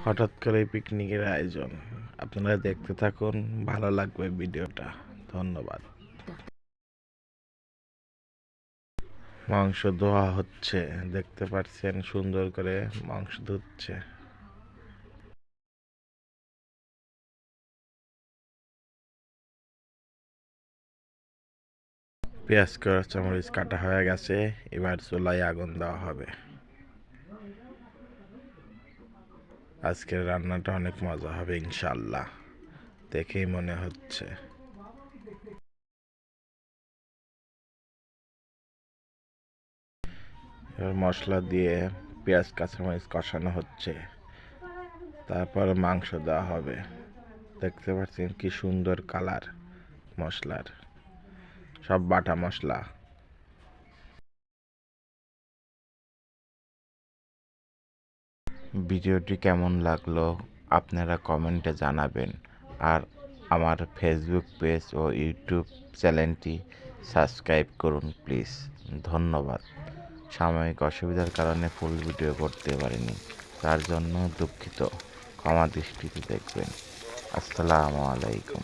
হঠাৎ করে পিকনিকের আয়োজন। আপনারা দেখতে থাকুন, ভালো লাগবে ভিডিওটা। ধন্যবাদ। মাংস ধোয়া হচ্ছে, দেখতে পাচ্ছেন সুন্দর করে মাংস ধুচ্ছে। পেঁয়াজ কাঁচামরিচ কাটা হয়ে গেছে, এবার চুলায় আগুন দেওয়া হবে। আজকের রান্নাটা অনেক মজা হবে ইনশাল্লাহ, দেখেই মনে হচ্ছে। এবার মশলা দিয়ে পেঁয়াজ কাঁচামরিচ কষানো হচ্ছে, তারপর মাংস দেওয়া হবে। দেখতে পাচ্ছেন কি সুন্দর কালার মশলার, সব বাটা মশলা। ভিডিওটি কেমন লাগলো আপনারা কমেন্টে জানাবেন, আর আমার ফেসবুক পেজ ও ইউটিউব চ্যানেলটি সাবস্ক্রাইব করুন প্লিজ। ধন্যবাদ। সাময়িক অসুবিধার কারণে ফুল ভিডিও করতে পারিনি, তার জন্য দুঃখিত, ক্ষমা দৃষ্টিতে দেখবেন। আসসালামু আলাইকুম।